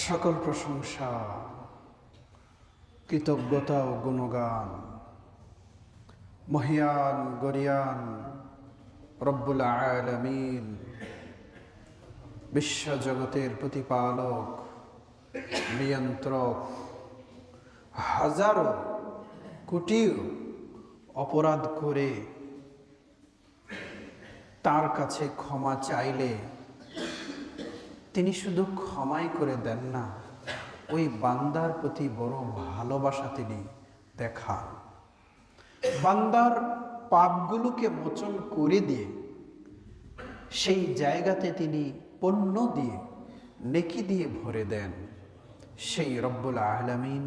সকল প্রশংসা, কৃতজ্ঞতা ও গুণগান মহিয়ান গরিয়ান রব্বুল আলামিন, বিশ্বজগতের প্রতিপালক, নিয়ন্ত্রক, হাজারো কোটি অপরাধ করে তার কাছে ক্ষমা চাইলে তিনি শুধু ক্ষমাই করে দেন না, ওই বান্দার প্রতি বড় ভালোবাসা তিনি দেখান। বান্দার পাপগুলোকে মোচন করে দিয়ে সেই জায়গাতে তিনি পণ্য দিয়ে, নেকি দিয়ে ভরে দেন। সেই রব্বুল আলামিন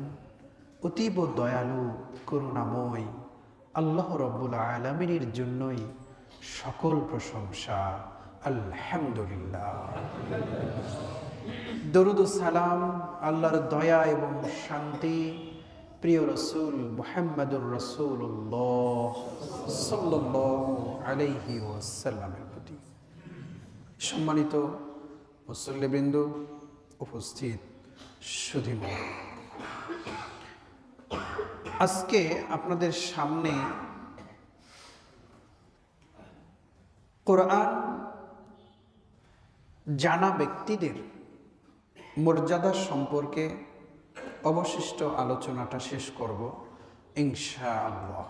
অতীব দয়ালু, করুণাময় আল্লাহ রব্বুল আলামিনের জন্যই সকল প্রশংসা। আলহামদুলিল্লাহ। দরুদ ও সালাম, আল্লাহর দয়া এবং শান্তি প্রিয় রসুল মুহাম্মদুর রাসূলুল্লাহ সাল্লাল্লাহু আলাইহি ওয়াসাল্লামের প্রতি। সম্মানিত মুসল্লিবৃন্দ, উপস্থিত সুধীমণি, আজকে আপনাদের সামনে কোরআন জানা ব্যক্তিদের মর্যাদা সম্পর্কে অবশিষ্ট আলোচনাটা শেষ করব ইনশাআল্লাহ।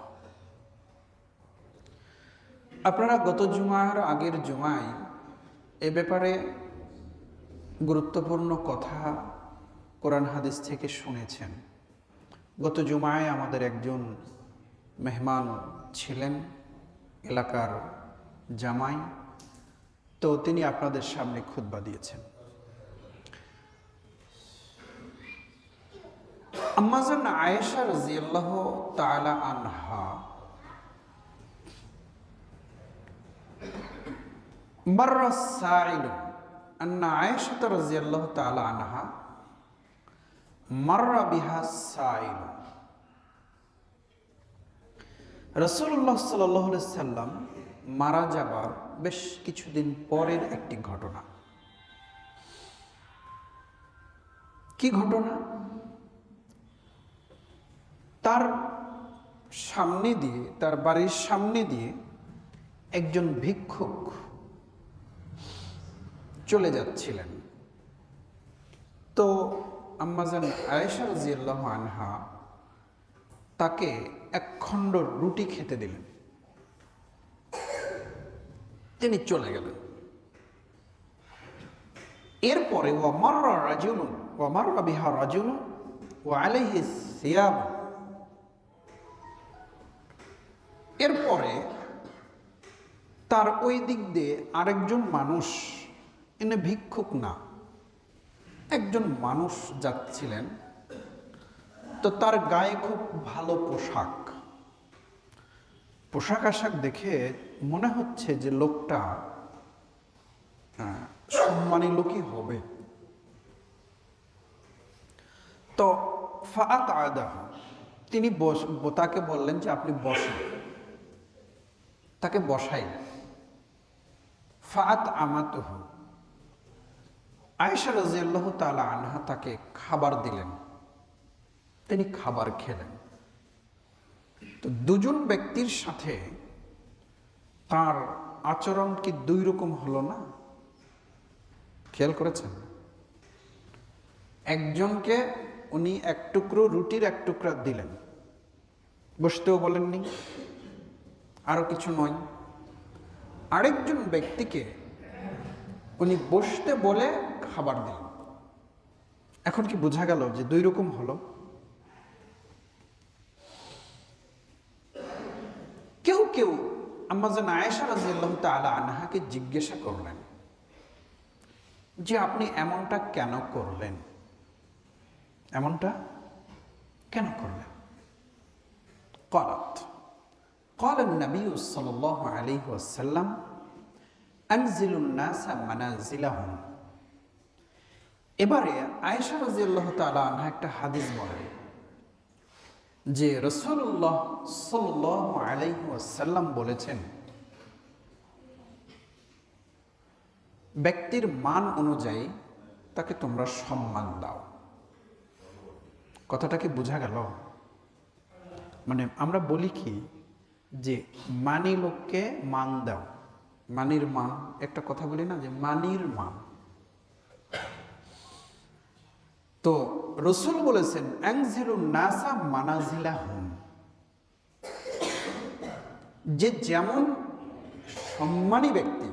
আপনারা গত জুমার আগের জুমায় এ ব্যাপারে গুরুত্বপূর্ণ কথা কোরআন হাদিস থেকে শুনেছেন। গত জুমায় আমাদের একজন মেহমান ছিলেন, এলাকার জামাই, তো তিনি আপনাদের সামনে খুতবা দিয়েছেন। আম্মাজান আয়েশা রাদিয়াল্লাহু তাআলা আনহা মাররা সাইলু আন্না আয়েশা রাদিয়াল্লাহু তাআলা আনহা মাররা বিহা সাইল। রাসূলুল্লাহ সাল্লাল্লাহু আলাইহি সাল্লাম মারা যাবার বেশ কিছুদিন পরের একটি ঘটনা। কি ঘটনা? তার সামনে দিয়ে, তার বাড়ির সামনে দিয়ে একজন ভিক্ষুক চলে যাচ্ছিলেন। তো আম্মাজান আয়েশা রাদিয়াল্লাহু আনহা তাকে এক খণ্ড রুটি খেতে দিলেন, তিনি চলে গেলেন। এরপরে ওয়ামাররা রাজুলুন ওয়ামাররা বিহা রাজুলুন ওয়া আলাইহি সিয়াব। এরপরে তার ওই দিক দিয়ে আরেকজন মানুষ, এনে ভিক্ষুক না, একজন মানুষ যাচ্ছিলেন। তো তার গায়ে খুব ভালো পোশাক আশাক দেখে মনে হচ্ছে যে লোকটা সম্মানী লোকই হবে। তো ফাআত আদা, তিনি তাকে বললেন যে আপনি বসেন, তাকে বসাইলেন। ফাআত আমাতুহু, আয়েশা রাদিয়াল্লাহু তাআলা আনহা তাকে খাবার দিলেন, তিনি খাবার খেলেন। তো দুজন ব্যক্তির সাথে তার আচরণ কি দুই রকম হলো না? খেয়াল করেছেন? একজনকে উনি এক টুকরো রুটির এক টুকরা দিলেন, বসতেও বলেননি, আরো কিছু নয়। আরেকজন ব্যক্তিকে উনি বসতে বলে খাবার দিলেন। এখন কি বোঝা গেল যে দুই রকম হলো? কেউ কেউ আম্মাজান আয়েশা রাদিয়াল্লাহু তাআলা আনহাকে জিজ্ঞাসা করলেন যে আপনি এমনটা কেন করলেন, এমনটা কেন করলেন? قال النبي صلى الله عليه وسلم أنزلوا الناس منازلهم। এবারে আয়েশা রাদিয়াল্লাহু তাআলা আনহা একটা হাদিস বলেন যে রাসূলুল্লাহ সাল্লাল্লাহু আলাইহি ওয়াসাল্লাম বলেছেন, ব্যক্তির মান অনুযায়ী তাকে তোমরা সম্মান দাও। কথাটা কি বোঝা গেল? মানে আমরা বলি কি যে মানি লোককে মান দাও, মানির মান, একটা কথা বলি না যে মানির মান। তো রসুল বলেছেন আনজিলুন নাসা মানাজিলাহুম, যে যেমন সম্মানী ব্যক্তি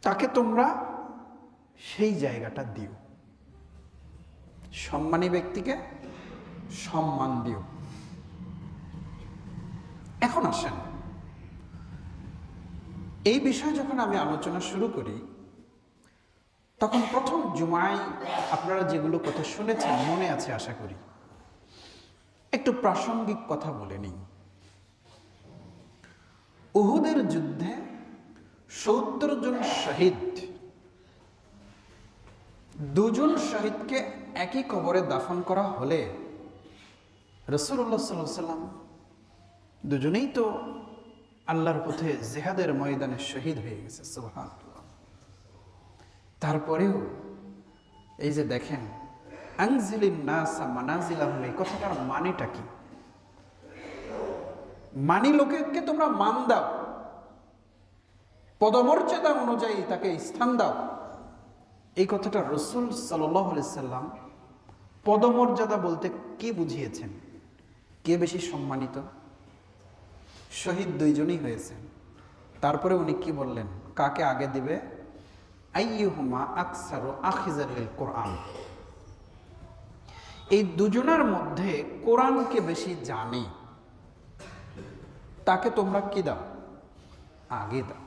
তাকে তোমরা সেই জায়গাটা দিও, সম্মানী ব্যক্তিকে সম্মান দিও। এখন আসেন, এই বিষয়ে যখন আমি আলোচনা শুরু করি তখন প্রথম জুমায় আপনারা যেগুলো কথা শুনেছেন মনে আছে আশা করি, একটু প্রাসঙ্গিক কথা বলে নিই। উহুদের যুদ্ধে ৭০ জন শহীদ, ২ জন শহীদকে একই কবরে দাফন করা হলে রাসূলুল্লাহ সাল্লাল্লাহু আলাইহি ওয়াসাল্লাম দুজনেই তো আল্লাহর পথে জিহাদের ময়দানে শহীদ হয়ে গেছে, সুবহানাল্লাহ। তারপরেও এই যে দেখেন আনজিলিন নাসা মানাজিলাহুম, এই কথাটার মানেটা কি? মানি লোককে তোমরা মান দাও, পদমর্যাদা অনুযায়ী তাকে স্থান দাও। এই কথাটা রাসূল সাল্লাল্লাহু আলাইহি সাল্লাম পদমর্যাদা বলতে কি বুঝিয়েছেন? কে বেশি সম্মানিত? শহীদ ২ জনই হয়েছেন। তারপরে উনি কি বললেন? কাকে আগে দিবে? আইয়ুহুমা আকসারু আখিযাল লিল কোরআন, এই দুজনের মধ্যে কোরআনকে বেশি জানে তাকে তোমরা কি দাও? আগে দাও।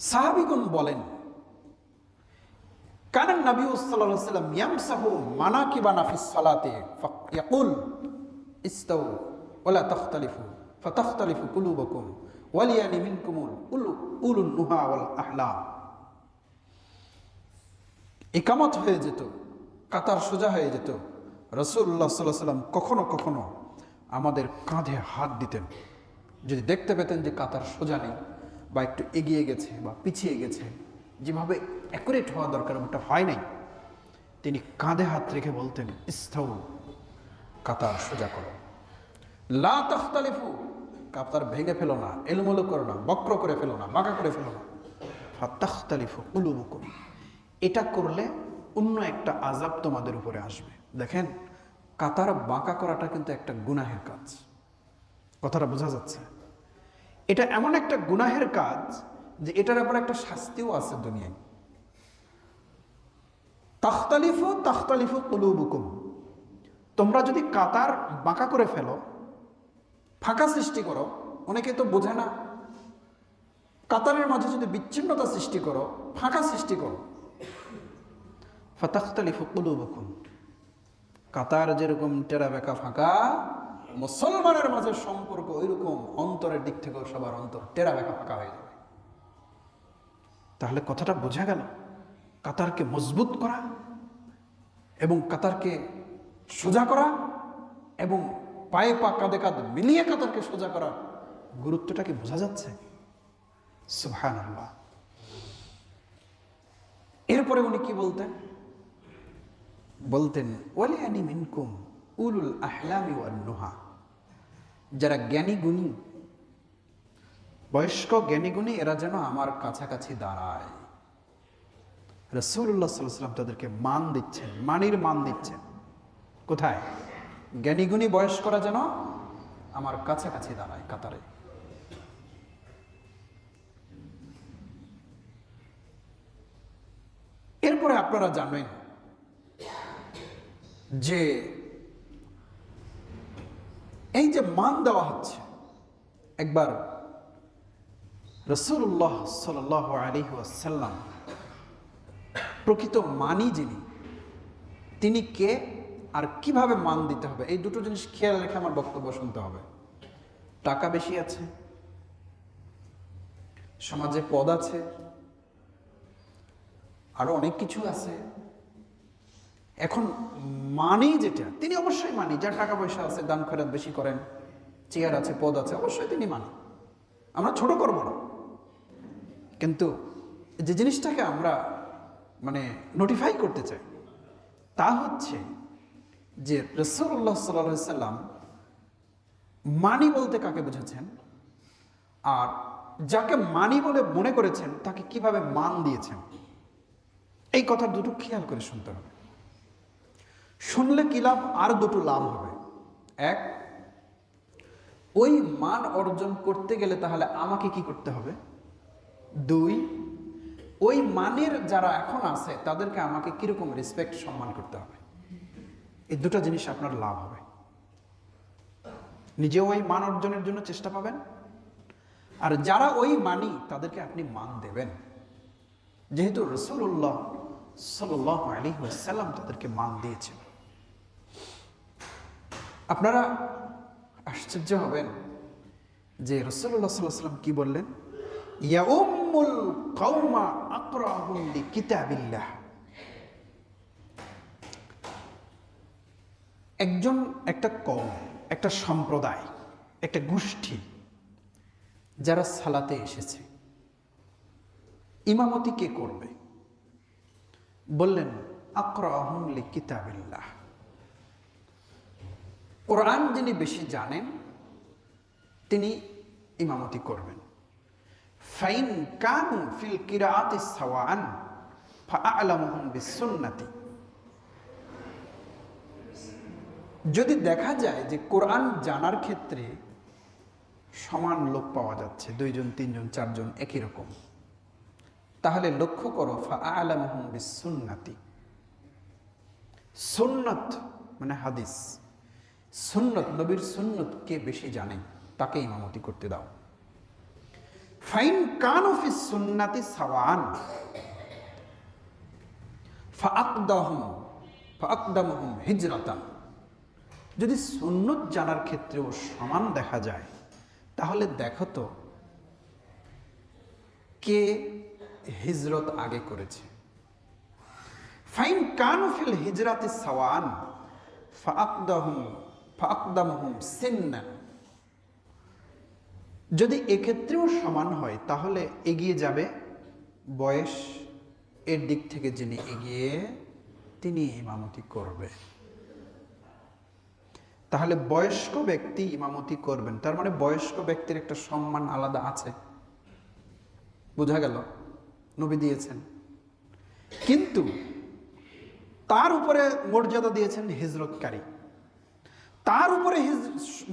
সাহাবীগণ বলেন কানান নবী সাল্লাল্লাহু আলাইহি ওয়াসাল্লাম ইয়ামসাহু মানাকিবানা ফিস সালাতি ফায়াকুল ইস্তাউ ওয়ালা তাখতালিফু ফাতাখতালিফু কুলুবুকুম ওয়ালিয়ানি মিনকুমুল উলুন নুহা ওয়াল আহলাম। ইকামত হয়ে যেত, কাতার সোজা হয়ে যেত, রাসূলুল্লাহ সাল্লাল্লাহু আলাইহি ওয়াসাল্লাম কখনো কখনো আমাদের কাঁধে হাত দিতেন। যদি দেখতে পেতেন যে কাতার সোজা নেই বা একটু এগিয়ে গেছে বা পিছিয়ে গেছে, যেভাবে অ্যাকুরেট হওয়া দরকার ওটা হয় নাই, তিনি কাঁধে হাত রেখে বলতেন ইস্তাউ, কাতার সোজা করো, লা তাখতালিফু, কাতার ভেঙে ফেলো না, এলোমেলো করো না, বক্র করে ফেলো না, বাঁকা করে ফেলো না, ফাতাখতালিফু কুলুবুকুম, এটা করলে অন্য একটা আযাব তোমাদের উপরে আসবে। দেখেন কাতার বাঁকা করাটা কিন্তু একটা গুনাহের কাজ, কথাটা বোঝা যাচ্ছে? এটা এমন একটা গুনাহের কাজ যে এটার আবার একটা শাস্তিও আছে দুনিয়ায়। তাখতালিফু কুলুবুকুম, তোমরা যদি কাতার বাঁকা করে ফেলো, ফাঁকা সৃষ্টি করো, অনেকে তো বোঝে না, কাতারের মাঝে যদি বিচ্ছিন্নতা সৃষ্টি করো, ফাঁকা সৃষ্টি করো, ফাতাখতালিফু কুলুবুকুম, কাতার যেরকম টেরা বেঁকা ফাঁকা, মুসলমানের মাঝে সম্পর্ক ওইরকম অন্তরের দিক থেকেও সবার অন্তর টেরা বেঁকা ফাঁকা হয়ে যাবে। তাহলে কথাটা বোঝা গেল, কাতারকে মজবুত করা এবং কাতারকে সোজা করা এবং পায়ে পা কাঁধে কাঁধ মিলিয়ে কাতারকে সোজা করার গুরুত্বটা কি বোঝা যাচ্ছে? সুবহানাল্লাহ। এরপরে উনি কি বলতেন? বলতেন ওয়ালিয়ানি মিনকুম উলুল আহলামি ওয়ান নুহা, যারা জ্ঞানী গুণী, বয়স্ক জ্ঞানী গুণী, এরা যেন আমার কাছাকাছি দাঁড়ায়। রাসূলুল্লাহ সাল্লাল্লাহু আলাইহি ওয়াসাল্লাম তাদেরকে মান দিচ্ছেন, মানির মান দিচ্ছেন। কোথায়? জ্ঞানী গুণী বয়স্করা যেন আমার কাছাকাছি দাঁড়ায় কাতারে। এরপরে আপনারা জানেন যে এই যে মান দেওয়া হচ্ছে, একবার রাসূলুল্লাহ সাল্লাল্লাহু আলাইহি ওয়াসাল্লাম প্রকৃত মানি যিনি, তিনি কে আর কিভাবে মান দিতে হবে, এই দুটো জিনিস খেয়াল রেখে আমার বক্তব্য শুনতে হবে। টাকা বেশি আছে, সমাজে পদ আছে, আরো অনেক কিছু আছে। এখন মানি যেটা, তিনি অবশ্যই মানি, যার টাকা পয়সা আছে, দান খয়রাত বেশি করেন, চেয়ার আছে, পদ আছে, অবশ্যই তিনি মানি, আমরা ছোট করব না। কিন্তু যে জিনিসটাকে আমরা মানে নোটিফাই করতে চাই তা হচ্ছে যে রাসূলুল্লাহ সাল্লাল্লাহু আলাইহি সাল্লাম মানি বলতে কাকে বুঝেছেন, আর যাকে মানি বলে মনে করেছেন তাকে কিভাবে মান দিয়েছেন। এই কথা দুটো খেয়াল করে শুনতে হবে। শুনলে কি লাভ? আর দুটো লাভ হবে। এক, ওই মান অর্জন করতে গেলে তাহলে আমাকে কি করতে হবে? দুই, ওই মানের যারা এখন আছে তাদেরকে আমাকে কিরকম রেসপেক্ট সম্মান করতে হবে। এই দুটো জিনিস আপনার লাভ হবে। নিজেও ওই মান অর্জনের জন্য চেষ্টা পাবেন, আর যারা ওই মানি তাদেরকে আপনি মান দেবেন, যেহেতু রাসূলুল্লাহ সাল্লাল্লাহু আলাইহি ওয়াসাল্লাম তাদেরকে মান দিয়েছেন। আপনারা আশ্চর্য হবেন যে রাসূলুল্লাহ সাল্লাল্লাহু আলাইহি ওয়াসাল্লাম কি বললেন, ইয়া উম্মুল কওমা আকরাহুম লিকিতাবিল্লাহ। একটা কওম, একটা সম্প্রদায়, একটা গোষ্ঠী যারা সালাতে এসেছে, ইমামতি কে করবে? বললেন আকরাহুম লিকিতাবিল্লাহ। কোরআন যিনি বেশি জানেন তিনি ইমামতি করবেন। ফাইন কানু ফিল কিরাআতি সাওয়াআন ফাআলামুহুম বিসুন্নতি। যদি দেখা যায় যে কোরআন জানার ক্ষেত্রে সমান লোক পাওয়া যাচ্ছে, 2 জন 3 জন 4 জন একই রকম, তাহলে লক্ষ্য করো ফাআলামুহুম বিসুন্নতি। সুন্নত মানে হাদিস, সুন্নত, নবীর সুন্নত কে বেশি জানে তাকে ইমামতি করতে দাও। ফাইন কানু ফিস সুন্নতি সাওয়ান ফাআকদামুহুম হিজরাতান। যদি সুন্নত জানার ক্ষেত্রেও সমান দেখা যায় তাহলে দেখো তো কে হিজরত আগে করেছে। ফাইন কানু ফিল হিজরাতি সাওয়ান ফাআকদামুহুম সিন্নান। যদি এক্ষেত্রেও সমান হয় তাহলে এগিয়ে যাবে বয়স এর দিক থেকে, যিনি এগিয়ে তিনি ইমামতি করবে। তাহলে বয়স্ক ব্যক্তি ইমামতি করবেন, তার মানে বয়স্ক ব্যক্তির একটা সম্মান আলাদা আছে, বোঝা গেল? নবী দিয়েছেন, কিন্তু তার উপরে মর্যাদা দিয়েছেন হিজরতকারী, তার উপরে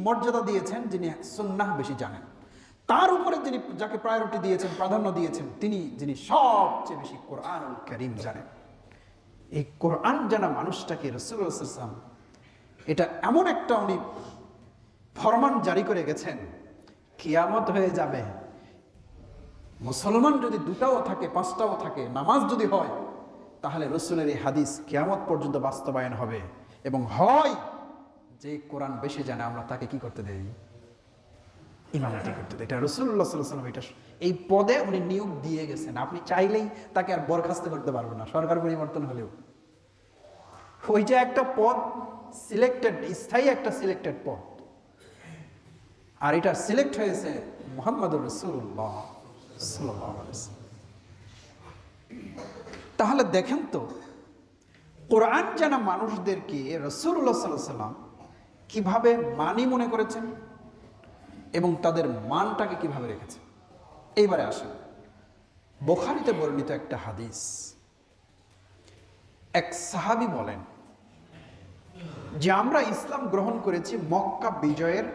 মর্যাদা দিয়েছেন যিনি সুন্নাহ বেশি জানেন, তার উপরে যিনি যাকে প্রায়োরিটি দিয়েছেন, প্রাধান্য দিয়েছেন, যিনি সবচেয়ে বেশি কোরআনুল কারীম জানেন। এই কোরআন জানা মানুষটাকে রাসূলুল্লাহ সাল্লাল্লাহু আলাইহি ওয়াসাল্লাম এটা এমন একটা উনি ফরমান জারি করে গেছেন, কিয়ামত হয়ে যাবে, মুসলমান যদি 2টাও থাকে 5টাও থাকে, নামাজ যদি হয়, তাহলে রাসূলের এই হাদিস কিয়ামত পর্যন্ত বাস্তবায়ন হবে। এবং হয় যে কোরআন বেশি জানে আমরা তাকে কি করতে দেই? ইমামতি করতে দেই। এটা রাসূলুল্লাহ সাল্লাল্লাহু আলাইহি ওয়াসাল্লাম এটা এই পদে উনি নিয়োগ দিয়ে গেছেন। আপনি চাইলেই তাকে আর বরখাস্ত করতে পারবেন না, সরকার পরিবর্তন হলেও। ওই যে একটা পদ সিলেক্টেড, স্থায়ী একটা সিলেক্টেড পদ, আর এটা সিলেক্ট হয়েছে মুহাম্মদুর রাসূলুল্লাহ সাল্লাল্লাহু আলাইহি ওয়াসাল্লাম। তাহলে দেখেন তো কোরআন জানা মানুষদেরকে রাসূলুল্লাহ সাল্লাল্লাহু আলাইহি ওয়াসাল্লাম কিভাবে মানি মনে করেছেন এবং তাদের মানটাকে কিভাবে রেখেছেন। এইবারে আসেন বুখারীতে বর্ণিত একটা হাদিস। এক সাহাবী বলেন যে আমরা ইসলাম গ্রহণ করেছি মক্কা বিজয়ের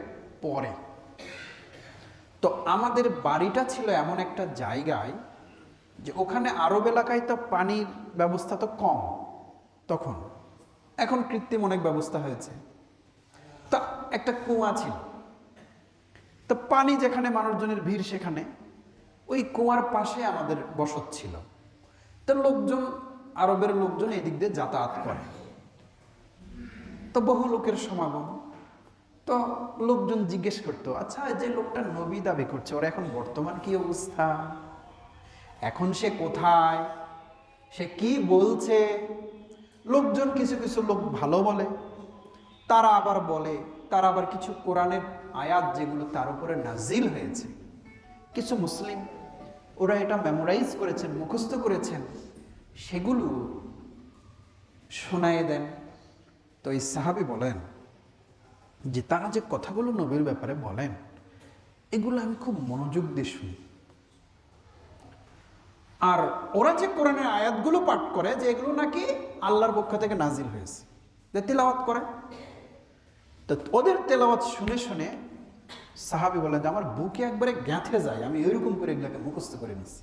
পরে। তো আমাদের বাড়িটা ছিল এমন একটা জায়গায় যে ওখানে আরব এলাকায় তো পানির ব্যবস্থা তো কম তখন, এখন কৃত্রিম অনেক ব্যবস্থা হয়েছে। তা একটা কুয়া ছিল, তো পানি যেখানে মানুষজনের ভিড় সেখানে ওই কুয়ার পাশে আমাদের বসত ছিল। তো লোকজন, আরবের লোকজন এদিক দিয়ে যাতায়াত করে, তো বহু লোকের সমাগম। তো লোকজন জিজ্ঞেস করতো, আচ্ছা যে লোকটা নবী দাবি করছে ওর এখন বর্তমান কি অবস্থা, এখন সে কোথায়, সে কি বলছে। লোকজন কিছু কিছু লোক ভালো বলে, তারা আবার কিছু কোরআনের আয়াত যেগুলো তার উপরে নাজিল হয়েছে, কিছু মুসলিম ওরা এটা মেমোরাইজ করেছেন, মুখস্থ করেছেন, সেগুলো শোনায় দেন। তো এই সাহাবী বলেন যে তারা যে কথাগুলো নবীর ব্যাপারে বলেন, এগুলো আমি খুব মনোযোগ দিয়ে শুনি। আর ওরা যে কোরআনের আয়াতগুলো পাঠ করে, যে এগুলো নাকি আল্লাহর পক্ষ থেকে নাজিল হয়েছে, যে তেলাওয়াত করে, তো ওদের তেলাওয়াত শুনে শুনে সাহাবী বলেন যে আমার বুকে একবারে গেঁথে যায়, আমি এরকম করে এগুলোকে মুখস্থ করে নিছি।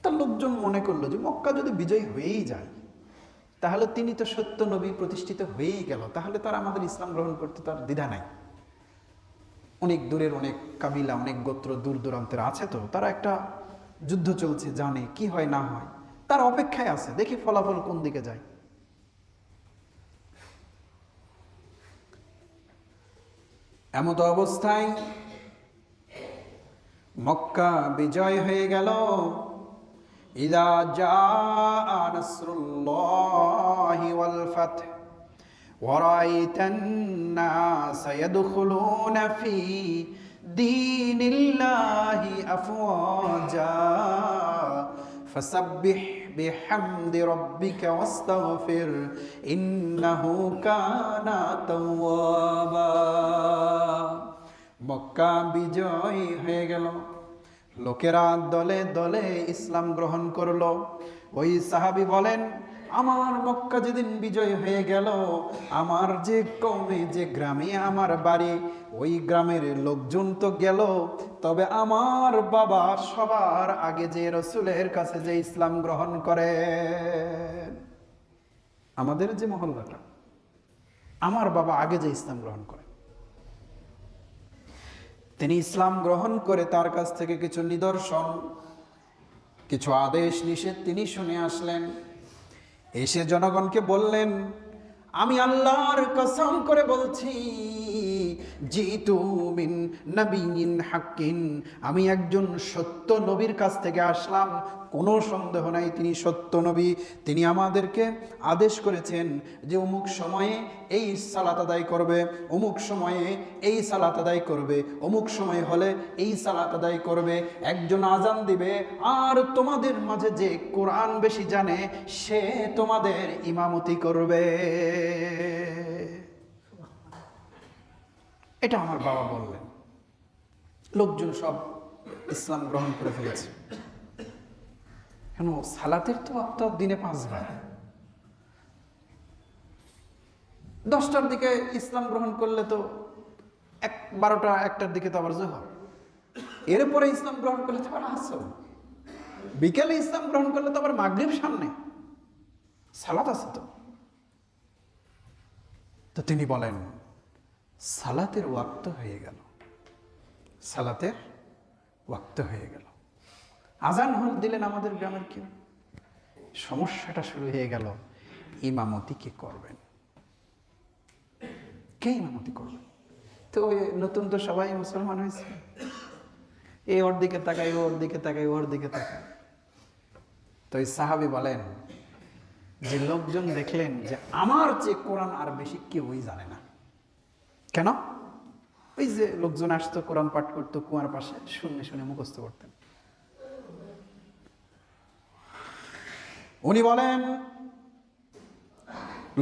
তার লোকজন মনে করলো যে মক্কা যদি বিজয় হয়েই যায়, তাহলে তিনি তো সত্য নবী প্রতিষ্ঠিত হয়েই গেল, তাহলে তার আমাদের ইসলাম গ্রহণ করতে তার দ্বিধা নাই। অনেক দূরের অনেক কাবিলা, অনেক গোত্র দূর দূরান্তের আছে, তো তারা একটা যুদ্ধ চলছে, জানে কি হয় না হয়, তার অপেক্ষায় আছে, দেখি ফলাফল কোন দিকে যায়। এমত অবস্থায় মক্কা বিজয় হয়ে গেল। ইযা জাআ নাসরুল্লাহি ওয়াল ফাথ ওয়া রাআইতান নাসা ইয়াদখুলুনা ফি দীনিল্লাহি আফওয়াজা ফাসাব্বিহ বিহামদি রাব্বিকা ওয়াস্তাগফির ইন্নাহু কানা তাওয়াবা। মক্কা বিজয় হয়ে গেল, লোকেরা দলে দলে ইসলাম গ্রহণ করলো। ওই সাহাবী বলেন, আমার মক্কা যেদিন বিজয় হয়ে গেল, আমার যে কওমে, যে গ্রামে আমার বাড়ি, ওই গ্রামের লোকজন তো গেল, তবে আমার বাবা সবার আগে যে রসুলের কাছে যে ইসলাম গ্রহণ করে, আমাদের যে মহল্লাটা, আমার বাবা আগে যে ইসলাম গ্রহণ করে, তিনি ইসলাম গ্রহণ করে তার কাছ থেকে কিছু নিদর্শন, কিছু আদেশ নিষেধ তিনি শুনে আসলেন। এসে জনগণকে বললেন, আমি আল্লাহর কসম করে বলছি, জিতু মিন নবিয়্যিন হাক্কিন, আমি একজন সত্য নবীর কাছ থেকে আসলাম, কোনো সন্দেহ নাই তিনি সত্য নবী। তিনি আমাদেরকে আদেশ করেছেন যে অমুক সময়ে এই সালাত আদায় করবে, অমুক সময়ে এই সালাত আদায় করবে, অমুক সময় হলে এই সালাত আদায় করবে, একজন আজান দিবে, আর তোমাদের মাঝে যে কোরআন বেশি জানে সে তোমাদের ইমামতি করবে। এটা আমার বাবা বললেন। লোকজন সব ইসলাম গ্রহণ করে ফেলেছে। কেন? সালাতের তো আপনার দিনে 5 বার, 10টার দিকে ইসলাম গ্রহণ করলে তো 12টা 1টার দিকে তো আবার জোহর, এরপরে ইসলাম গ্রহণ করলে তো আবার আসর, বিকেলে ইসলাম গ্রহণ করলে তো আবার মাগরিব সামনে, সালাত আছে তো। তো তিনি বলেন, সালাতের ওয়াক্ত হয়ে গেল, সালাতের ওয়াক্ত হয়ে গেল। আজান দিলেন আমাদের গ্রামের কেউ, সমস্যাটা শুরু হয়ে গেল, ইমামতি কে করবেন, কে ইমামতি করবেন? তো ওই নতুন তো সবাই মুসলমান হয়েছে, এ ওর দিকে তাকাই, ওর দিকে তাকাই, ওর দিকে তাকাই। তো এই সাহাবী বলেন যে লোকজন দেখলেন যে আমার যে কোরআন আর বেশি কেউই জানে না। কেন? ওই যে লোকজন আসতো, কোরআন পাঠ করতো কুয়ার পাশে, শুনে শুনে মুখস্থ করতেন। উনি বলেন,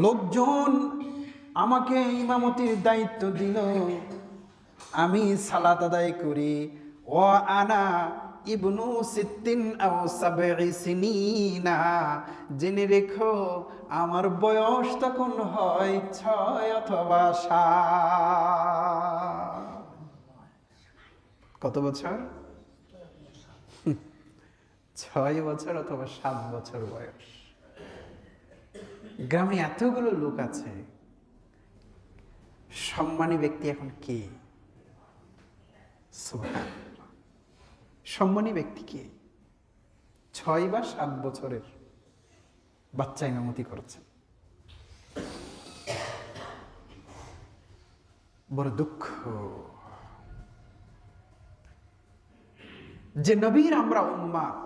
লোকজন আমাকে ইমামতির দায়িত্ব দিল, আমি সালাত আদায় করি, ও আনা ইবনু সিত্তিন আও সাবঈ সিনিনা, জেনে রেখো আমার বয়স তখন হয় 6 অথবা 7। কত বছর? 6 বছর অথবা 7 বছর বয়স। গ্রামে এতগুলো লোক আছে, সম্মানী ব্যক্তি এখন কে? সুবহানাল্লাহ, সম্মানী ব্যক্তি কে? 6 বা 7 বছরের বাচ্চা ইমামতি করছেন। বড় দুঃখ যে নবীর আমরা উম্মাত,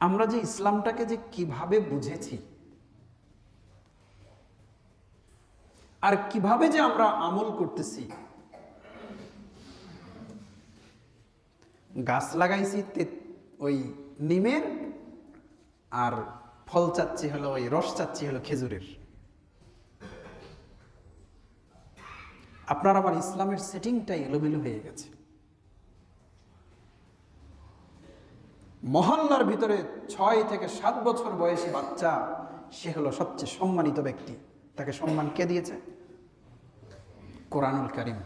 আমরা যে ইসলামটাকে যে কিভাবে বুঝেছি আর কিভাবে যে আমরা আমল করতেছি, গাছ লাগাইছি ওই নিমের, আর ফল চাচ্ছি হলো ওই রস চাচ্ছি হলো খেজুরের। আপনার আমার ইসলামের সেটিংটাই এলোমেলো হয়ে গেছে। মহল্লার ভিতরে 6 থেকে 7 বছর বয়সী বাচ্চা, সে হলো সবচেয়ে সম্মানিত ব্যক্তি। তাকে সম্মান কে দিয়েছে? কোরআনুল কারীম।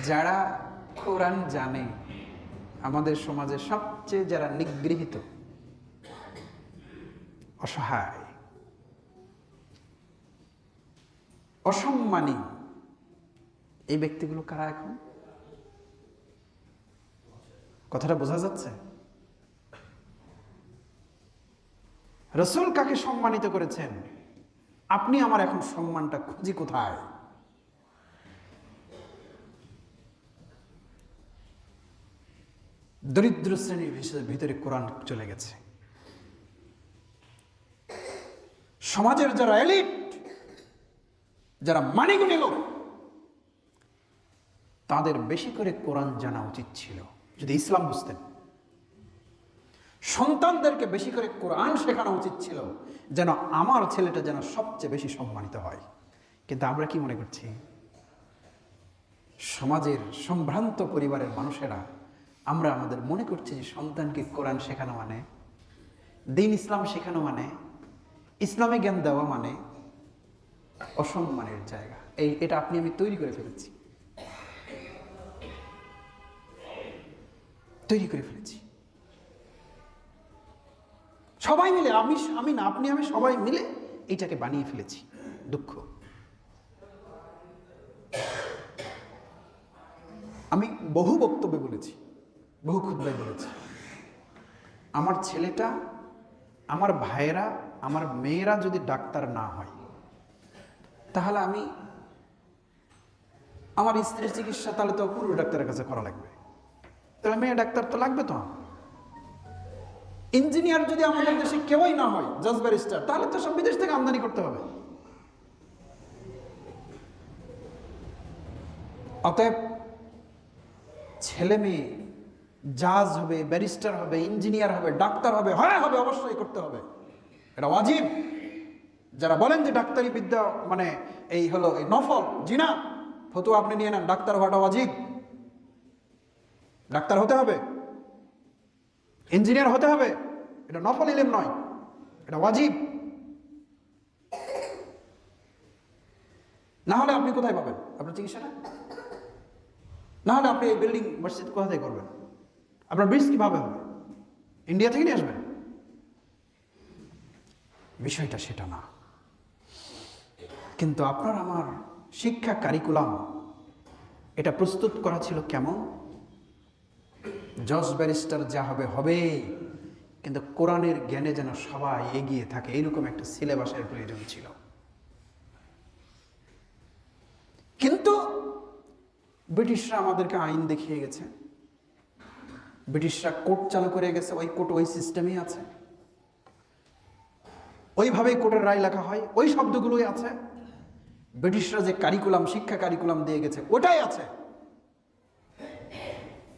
যারা কোরআন জানে, আমাদের সমাজে সবচেয়ে যারা নিগৃহীত, অসহায়, অসম্মানী, এই ব্যক্তিগুলো কারা এখন? কথাটা বোঝা যাচ্ছে? রাসূল কাকে সম্মানিত করেছেন? আপনি আমার এখন সম্মানটা খুঁজি কোথায়? দরিদ্র শ্রেণীর ভিতরে কোরআন চলে গেছে। সমাজের যারা এলিট, যারা মানিগুণী লোক, তাদের বেশি করে কোরআন জানা উচিত ছিল যদি ইসলাম বুঝতেন। সন্তানদেরকে বেশি করে কোরআন শেখানো উচিত ছিল, যেন আমার ছেলেটা যেন সবচেয়ে বেশি সম্মানিত হয়। কিন্তু আমরা কি মনে করছি? সমাজের সম্ভ্রান্ত পরিবারের মানুষেরা আমরা আমাদের মনে করছি যে সন্তানকে কোরআন শেখানো মানে, দ্বীন ইসলাম শেখানো মানে, ইসলামে জ্ঞান দেওয়া মানে অসম্মানের জায়গা। এটা আপনি আমি তৈরি করে ফেলেছি, সবাই মিলে, আমি না, আপনি আমি সবাই মিলে এইটাকে বানিয়ে ফেলেছি। দুঃখ। আমি বহু বক্তব্যে বলেছি, বহু খুতবায় বলেছি, আমার ছেলেটা, আমার ভাইয়েরা, আমার মেয়েরা যদি ডাক্তার না হয়, তাহলে আমার স্ত্রীর চিকিৎসা তাহলে তো পুরো ডাক্তারের কাছে করা লাগবে, তাহলে মেয়ে ডাক্তার তো লাগবে। তো ইঞ্জিনিয়ার যদি আমাদের দেশে কেউই না হয়, জাজ ব্যারিস্টার, তাহলে তো সব বিদেশ থেকে আমদানি করতে হবে। অতএব ছেলে মেয়ে জাজ হবে, ব্যারিস্টার হবে, ইঞ্জিনিয়ার হবে, ডাক্তার হবে, হবে, অবশ্যই করতে হবে, এটা ওয়াজিব। যারা বলেন যে ডাক্তারি বিদ্যা মানে এই হলো এই নফল, জি না, ফতুয়া আপনি নিয়ে নেন, ডাক্তার হওয়াটা ওয়াজিব। ডাক্তার হতে হবে, ইঞ্জিনিয়ার হতে হবে, এটা নফল ইলম নয়, এটা ওয়াজিব। না হলে আপনি কোথায় পাবেন আপনার চিকিৎসাটা? না হলে আপনি এই বিল্ডিং মসজিদ কোথা থেকে করবেন? আপনার ব্রিজ কিভাবে হবে? ইন্ডিয়া থেকে নিয়ে আসবেন? বিষয়টা সেটা না। কিন্তু আপনার আমার শিক্ষা কারিকুলাম এটা প্রস্তুত করা ছিল কেমন? জজ ব্যারিস্টার যা হবে হবে, কিন্তু কোরআনের জ্ঞানে যেন সবাই এগিয়ে থাকে, এইরকম একটা সিলেবাসের প্রয়োজন ছিল। কিন্তু ব্রিটিশরা আমাদেরকে আইন দেখিয়ে গেছে, ব্রিটিশরা কোর্ট চালু করে গেছে, ওই কোর্ট ওই সিস্টেমই আছে, ওইভাবেই কোর্টের রায় লেখা হয়, ওই শব্দগুলোই আছে। ব্রিটিশরা যে কারিকুলাম, শিক্ষা কারিকুলাম দিয়ে গেছে, ওটাই আছে।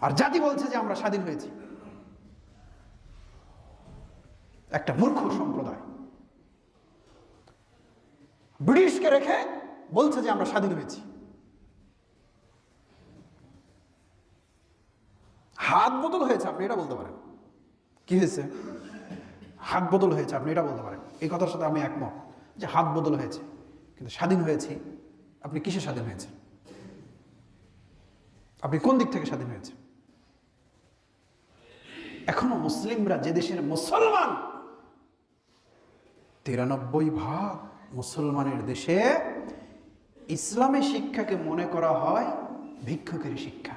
আর জাতি বলছে যে আমরা স্বাধীন হয়েছি। একটা মূর্খ সম্প্রদায় ব্রিটিশকে রেখে বলছে যে আমরা স্বাধীন হয়েছি। হাত বদল হয়েছে, আপনি এটা বলতে পারেন। কি হয়েছে? হাত বদল হয়েছে, আপনি এটা বলতে পারেন। এই কথার সাথে আমি একমত যে হাত বদল হয়েছে, কিন্তু স্বাধীন হয়েছি, আপনি কিসে স্বাধীন হয়েছে? আপনি কোন দিক থেকে স্বাধীন হয়েছে? এখনো মুসলিমরা, যে দেশের মুসলমান 93% মুসলমানের দেশে ইসলামী শিক্ষাকে মনে করা হয় ভিক্ষুকের শিক্ষা।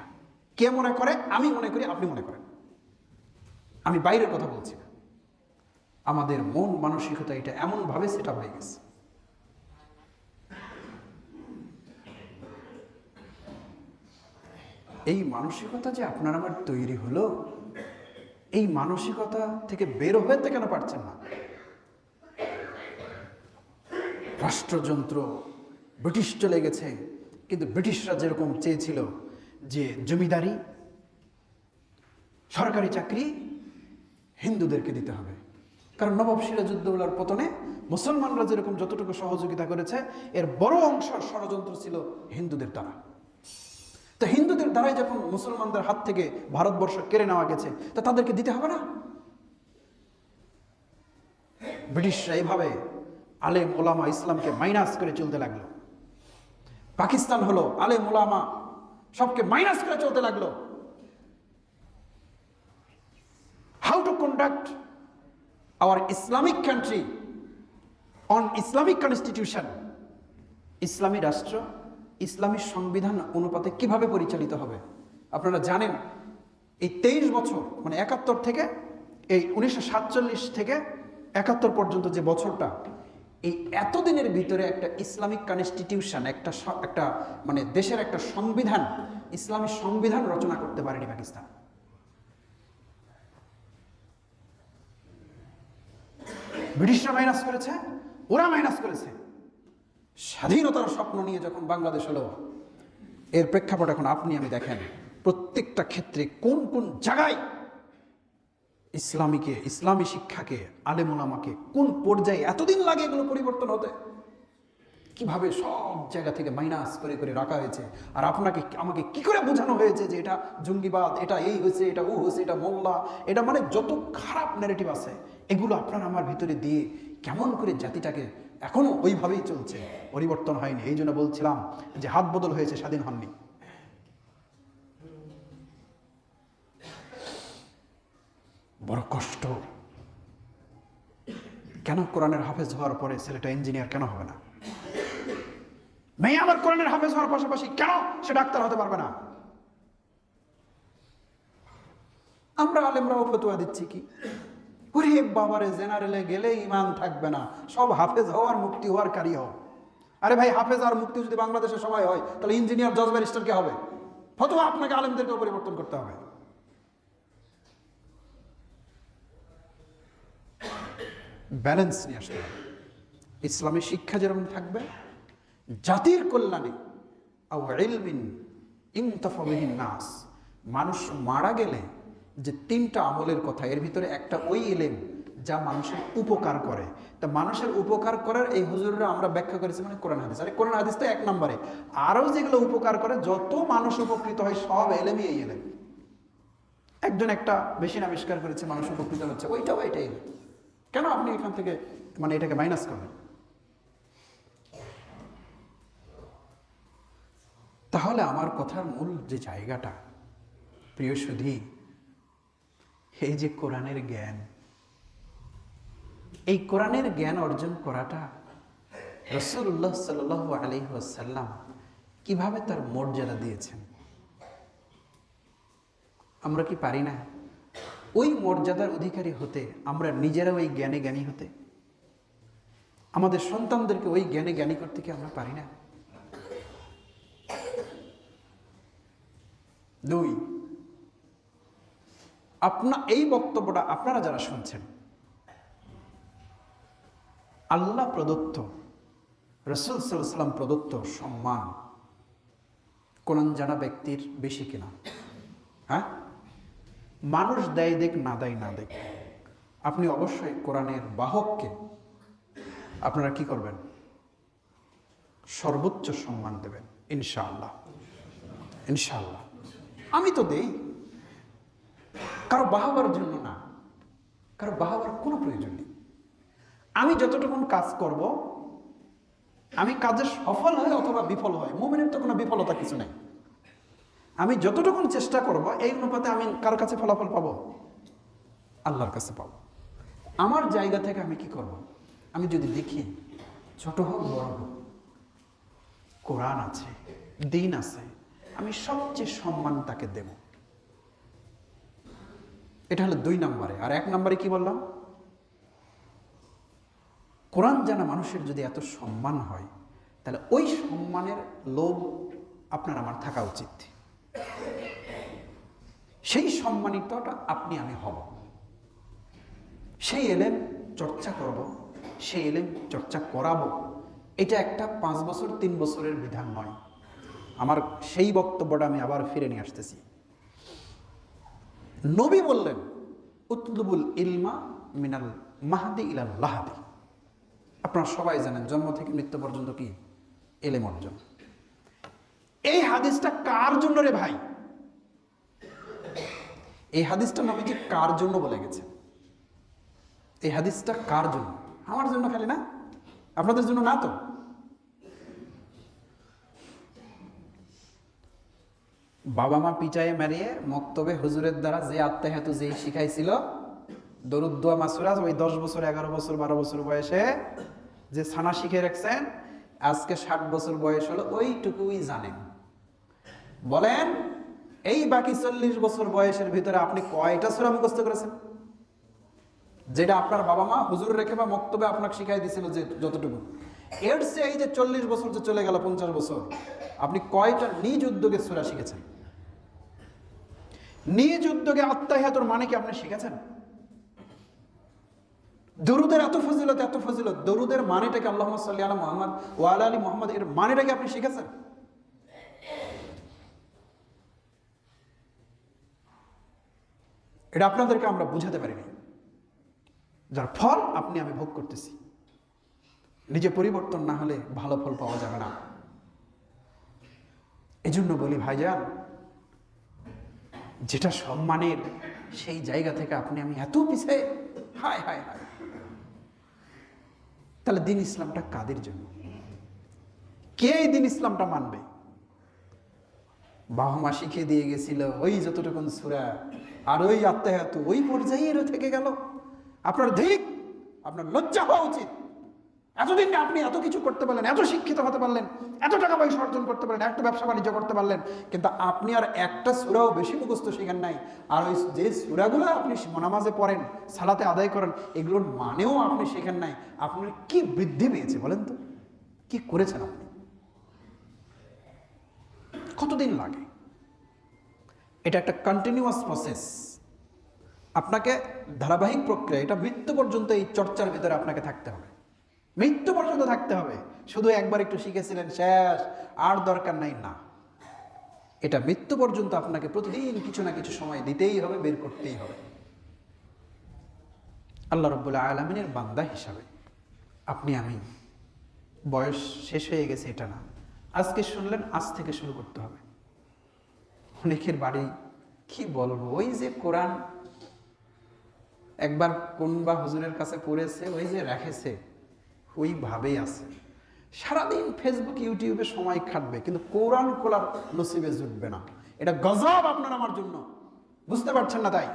কে মনে করে? আমি মনে করি, আপনি মনে করেন। আমি বাইরের কথা বলছি না, আমাদের মন মানসিকতা এটা এমন ভাবে সেট আপ হয়ে গেছে। এই মানসিকতা যে আপনার আমার তৈরি হলো, এই মানসিকতা থেকে বের হতে কেন পারছেন না? রাষ্ট্রযন্ত্র, ব্রিটিশ চলে গেছে, কিন্তু ব্রিটিশরা যেরকম চেয়েছিল যে জমিদারি, সরকারি চাকরি হিন্দুদেরকে দিতে হবে, কারণ নবাব সিরাজউদ্দৌলার পতনে মুসলমানরা যেরকম যতটুকু সহযোগিতা করেছে, এর বড় অংশ ষড়যন্ত্র ছিল হিন্দুদের দ্বারা। তো হিন্দুদের দ্বারাই যখন মুসলমানদের হাত থেকে ভারতবর্ষ কেড়ে নেওয়া গেছে, তা তাদেরকে দিতে হবে না? ব্রিটিশরা এইভাবে আলেম ওলামা ইসলামকে মাইনাস করে চলতে লাগলো। পাকিস্তান হলো আলেম ওলামা সবকে মাইনাস করে চলতে লাগলো। How to conduct our Islamic country on Islamic constitution, ইসলামী রাষ্ট্র ইসলামী সংবিধান অনুপাতে কিভাবে পরিচালিত হবে। আপনারা জানেন এই 23 বছর, মানে 71 থেকে এই 1947 থেকে 71 পর্যন্ত যে বছরটা, এই এতদিনের ভিতরে একটা ইসলামিক কনস্টিটিউশন, একটা মানে দেশের একটা সংবিধান, ইসলামী সংবিধান রচনা করতে পারেনি পাকিস্তান। ব্রিটিশরা মাইনাস করেছে, ওরা মাইনাস করেছে। স্বাধীনতার স্বপ্ন নিয়ে যখন বাংলাদেশ হলো, এর প্রেক্ষাপট এখন আপনি আমি দেখেন প্রত্যেকটা ক্ষেত্রে কোন কোন জায়গায় ইসলামী শিক্ষাকে, আলেম ওলামাকে কোন পর্যায়ে এতদিন লাগে এগুলো পরিবর্তন হতে, কিভাবে সব জায়গা থেকে মাইনাস করে করে রাখা হয়েছে। আর আপনাকে আমাকে কি করে বোঝানো হয়েছে যে এটা জঙ্গিবাদ, এটা এই হয়েছে, এটা ও হয়েছে, এটা মোল্লা, এটা মানে যত খারাপ ন্যারেটিভ আছে এগুলো আপনার আমার ভিতরে দিয়ে কেমন করে জাতিটাকে এখনো ওইভাবেই চলছে, পরিবর্তন হয়নি। এই জন্য বলছিলাম যে হাত বদল হয়েছে, স্বাধীন হননি। বড় কষ্ট। কেন কোরআনের হাফেজ হওয়ার পরে ছেলেটা ইঞ্জিনিয়ার কেন হবে না? মেয়ে আমার কোরআনের হাফেজ হওয়ার পাশাপাশি কেন সে ডাক্তার হতে পারবে না? আমরা আলেমরাও ফতোয়া দিচ্ছি কি, ওরে বাবারে জেনারেলে গেলে ইমান থাকবে না, সব হাফেজ হওয়ার মুক্তি হওয়ার কারি হও। আরে ভাই, হাফেজ আর মুক্তি যদি বাংলাদেশে সবাই হয়, তাহলে ইঞ্জিনিয়ার জজ ব্যারিস্টার কে হবে? ফতোয়া আপনাকে আলেমদেরকেও পরিবর্তন করতে হবে। ব্যালেন্স নিয়ে আসতে হবে। ইসলামী শিক্ষা যেরকম থাকবে, জাতির কল্যাণে নাস, মানুষ মারা গেলে যে 3টা আমলের কথা, এর ভিতরে একটা ওই ইলম যা মানুষের উপকার করে। তা মানুষের উপকার করার এই হুজুররা আমরা ব্যাখ্যা করেছি মানে কোরআন হাদিস। আরে কোরআন হাদিস তো 1 নম্বরে, আরও যেগুলো উপকার করে, যত মানুষ উপকৃত হয় সব এলেমই এই এলেম। একজন একটা মেশিন আবিষ্কার করেছে, মানুষ উপকৃত হচ্ছে, ওইটাও এটাই। কেন আপনি এখান থেকে মানে এটাকে মাইনাস করবেন? তাহলে আমার কথার মূল যে জায়গাটা, প্রিয় সুধী, এই যে কোরআনের জ্ঞান, এই কোরআনের জ্ঞান অর্জন করাটা রাসূলুল্লাহ সাল্লাল্লাহু আলাইহি ওয়াসাল্লাম কিভাবে তার মর্যাদা দিয়েছেন, আমরা কি পারি না ওই মর্যাদার অধিকারী হতে? আমরা নিজেরাও ওই জ্ঞানে জ্ঞানী হতে, আমাদের সন্তানদেরকে ওই জ্ঞানে জ্ঞানী করতে কি আমরা পারি না? 2, এই বক্তব্যটা আপনারা যারা শুনছেন, আল্লাহ প্রদত্ত, রাসূল সাল্লাল্লাহু আলাইহি ওয়াসাল্লাম প্রদত্ত সম্মান কোরআন জানা ব্যক্তির বেশি কিনা? হ্যাঁ, মানুষ দেয় দেখ, না দেয় না দেখ, আপনি অবশ্যই কোরআনের বাহককে আপনারা কি করবেন? সর্বোচ্চ সম্মান দেবেন ইনশাআল্লাহ। ইনশাআল্লাহ আমি তো দেই, কারো বাহাবার জন্য না, কারো বাহাবার কোনো প্রয়োজন নেই। আমি যতটুকু কাজ করব, আমি কাজে সফল হয় অথবা বিফল হয়, মুমিনের তো কোনো বিফলতা কিছু নেই। আমি যতটুকু চেষ্টা করব, এই অনুপাতে আমি কার কাছে ফলাফল পাবো? আল্লাহর কাছে পাবো। আমার জায়গা থেকে আমি কি করব? আমি যদি দেখি ছোট হোক বড় হোক, কোরআন আছে, দিন আছে, আমি সবচেয়ে সম্মান তাকে দেব। এটা হলো 2 নম্বরে। আর 1 নম্বরে কি বললাম? কোরআন জানা মানুষের যদি এত সম্মান হয়, তাহলে ওই সম্মানের লোভ আপনার আমার থাকা উচিত। সেই সম্মানিতটা আপনি আমি হব, সেই এলেম চর্চা করব, সেই এলেম চর্চা করাবো, এটা একটা 5 বছর 3 বছরের বিধান নয়। আমার সেই বক্তব্যটা আমি আবার ফিরে নিয়ে আসতেছি। নবী বললেন, উতলুবুল ইলমা মিনাল মাহদি ইলাল লাহাদি। আপনারা সবাই জানেন জন্ম থেকে মৃত্যু পর্যন্ত কি ইলম অর্জন। এই হাদিসটা কার জন্য রে ভাই? এই হাদিসটা নবীজি কার জন্য বলে গেছে? এই হাদিসটা কার জন্য? আমার জন্য খালি না, আপনাদের জন্য না তো? বাবা মা পিটায়ে মারিয়ে মক্তবে হুজুরের দ্বারা যে আত্মাহাতু যেই শিখাইছিল, দরুদ দোয়া মাসুরা, ওই 10 বছর 11 বছর 12 বছর বয়সে যে ছানা শিখে রাখছেন, আজকে 60 বছর বয়স হলো, ওইটুকুই জানেন। বলেন এই বাকি 40 বছর বয়সের ভিতরে আপনি কয়টা সূরা মুখস্থ করেছেন? যেটা আপনার বাবা মা হুজুর রেখে বা মক্তবে আপনাকে শিখাই দিয়েছিল যে যতটুকু, এর চেয়ে এই যে 40 বছর যে চলে গেল, 50 বছর, আপনি কয়টা নিজ উদ্যোগে সূরা শিখেছেন? নিজ উদ্যোগে আত্মাহিয়াতুর মানে কি আপনি শিখেছেন? দরুদের এত ফজিলত, এত ফজিলত, দরুদের মানেটাকে আল্লাহুম্মা সাল্লি আলা মুহাম্মদ ওয়া আলা আলি মুহাম্মদ, এর মানেটাকে আপনি শিখেছেন? এটা আপনাদেরকে আমরা বুঝাতে পারিনি, যার ফল আপনি আমি ভোগ করতেছি। নিজে পরিবর্তন না হলে ভালো ফল পাওয়া যাবে না। এজন্য বলি ভাইজান, যেটা সম্মানের সেই জায়গা থেকে আপনি আমি এত পিছিয়ে, হায় হায় হায়। তাহলে দিন ইসলামটা কাদের জন্য? কে এই দিন ইসলামটা মানবে? বাবা মা শিখিয়ে দিয়ে গেছিল ওই যতটুকুন সূরা, আর ওই আত্মাহাতু ওই পর্যায়ে থেকে গেল। আপনার ধিক, আপনার লজ্জা হওয়া উচিত। এতদিন আপনি এত কিছু করতে পারলেন, এত শিক্ষিত হতে পারলেন, এত টাকা পয়সা অর্জন করতে পারলেন, একটা ব্যবসা বাণিজ্য করতে পারলেন, কিন্তু আপনি আর একটা সূরাও বেশি মুখস্থ শিখেন নাই। আর ওই যে সূরাগুলো আপনি নামাজে পড়েন, সালাতে আদায় করেন, এগুলোর মানেও আপনি শেখেন নাই। আপনার কি বৃদ্ধি পেয়েছে বলেন তো? কি করেছেন আপনি? কতদিন লাগে? এটা একটা কন্টিনিউয়াস প্রসেস। আপনাকে ধারাবাহিক প্রক্রিয়া, এটা মৃত্যু পর্যন্ত এই চর্চার ভিতরে আপনাকে থাকতে হবে। মৃত্যু পর্যন্ত থাকতে হবে। শুধু একবার একটু শিখেছিলেন শেষ, আর দরকার নাই, না। এটা মৃত্যু পর্যন্ত আপনাকে প্রতিদিন কিছু না কিছু সময় দিতেই হবে, বের করতেই হবে। আল্লাহ রাব্বুল আলামিনের বান্দা হিসাবে আপনি আমি বয়স শেষ হয়ে গেছে এটা না, আজকে শুনলেন, আজ থেকে শুরু করতে হবে। অনেকের বাড়ি কি বলবো, ওই যে কোরআন একবার কোন বা হুজুরের কাছে পড়েছে, ওই যে রেখেছে, ওইভাবেই আছে। সারাদিন ফেসবুক ইউটিউবে সময় খাটবে, কিন্তু কোরআন খোলার নসিবে জুটবে না। এটা গজব আপনার আমার জন্য, বুঝতে পারছেন না? তাই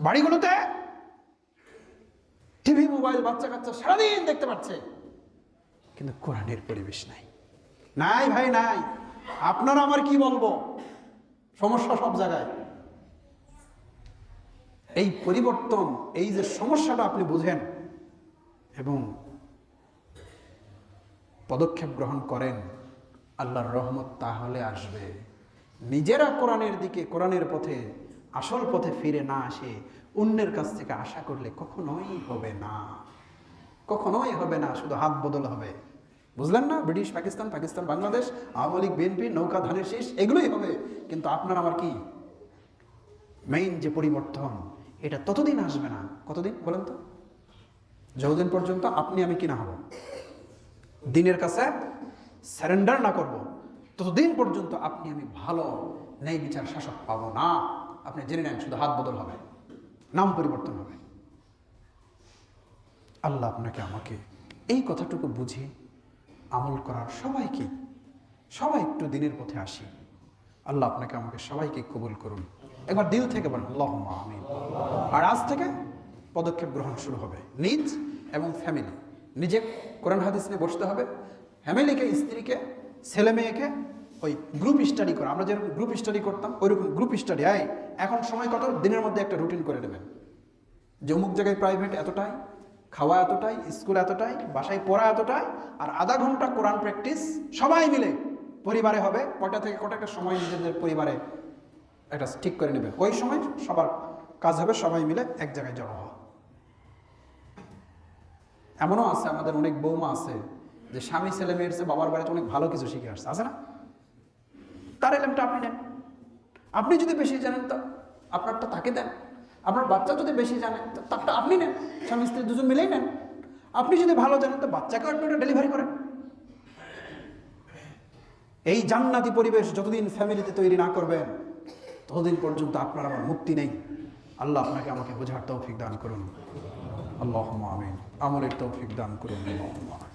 বাড়িগুলোতে টিভি মোবাইল বাচ্চা কাচ্চা সারাদিন দেখতে পাচ্ছে, কিন্তু কোরআনের পরিবেশ নাই। নাই ভাই নাই। আপনারা আমার কি বলবো, সমস্যা সব জায়গায়। এই পরিবর্তন, এই যে সমস্যাটা আপনি বুঝেন এবং পদক্ষেপ গ্রহণ করেন, আল্লাহর রহমত তাহলে আসবে। নিজেরা কোরআনের দিকে, কোরআনের পথে, আসল পথে ফিরে না আসে অন্যের কাছ থেকে আশা করলে কখনোই হবে না, কখনোই হবে না। শুধু হাত বদল হবে, বুঝলেন না? ব্রিটিশ পাকিস্তান, পাকিস্তান বাংলাদেশ, আওয়ামী লীগ বিএনপি, নৌকা ধানের শীষ, এগুলোই হবে। কিন্তু আপনার আমার কি মেইন যে পরিবর্তন, এটা ততদিন আসবে না। কতদিন বলেন তো? যতদিন পর্যন্ত আপনি আমি কি না হব, দিনের কাছে সারেন্ডার না করব, ততদিন পর্যন্ত আপনি আমি ভালো ন্যায় বিচার শাসক পাবো না। আপনি জেনে নেন, শুধু হাত বদল হবে, নাম পরিবর্তন হবে। আল্লাহ আপনাকে আমাকে এই কথাটুকু বুঝে আমল করার সবাই একটু দিনের পথে আসি। আল্লাহ আপনাকে আমাকে সবাইকে কবুল করুন। একবার দিল থেকে বলেন আল্লাহুম্মা আমিন। আর আজ থেকে পদক্ষেপ গ্রহণ শুরু হবে, নিজ এবং ফ্যামিলি। নিজে কোরআন হাদিস নিয়ে বসতে হবে, ফ্যামিলিকে, স্ত্রীকে, ছেলে মেয়েকে ওই গ্রুপ স্টাডি করা। আমরা যেরকম গ্রুপ স্টাডি করতাম, ওইরকম গ্রুপ স্টাডি। এখন সময় কত, দিনের মধ্যে একটা রুটিন করে নেবেন যে অমুক জায়গায় প্রাইভেট এতটাই, খাওয়া এতটাই, স্কুল এতটাই, বাসায় পড়া এতটাই, আর আধা ঘন্টা কোরআন প্র্যাকটিস সবাই মিলে পরিবারে হবে। কটা থেকে কটা একটা সময় নিজেদের পরিবারে একটা ঠিক করে নেবে, ওই সময় সবার কাজ হবে সবাই মিলে এক জায়গায় জড়ো হওয়া। এমনও আছে, আমাদের অনেক বৌমা আছে যে স্বামী ছেলে মেয়ের চেয়ে বাবার বাড়িতে অনেক ভালো কিছু শিখে আসছে, আছে না? তার এলেমটা আপনি নেন। আপনি যদি বেশি জানেন তো আপনারটা তাকে দেন। আপনার বাচ্চা যদি বেশি জানে তো তারটা আপনি নেন, স্বামী স্ত্রী দুজন মিলেই নেন। আপনি যদি ভালো জানেন তো বাচ্চাকেও আপনি ওটা ডেলিভারি করেন। এই জান্নাতি পরিবেশ যতদিন ফ্যামিলিতে তৈরি না করবেন ততদিন পর্যন্ত আপনার আমার মুক্তি নেই। আল্লাহ আপনাকে আমাকে বোঝার তৌফিক দান করুন, আল্লাহুম্মা আমিন। আমলের তৌফিক দান করুন, আল্লাহুম্মা আমিন।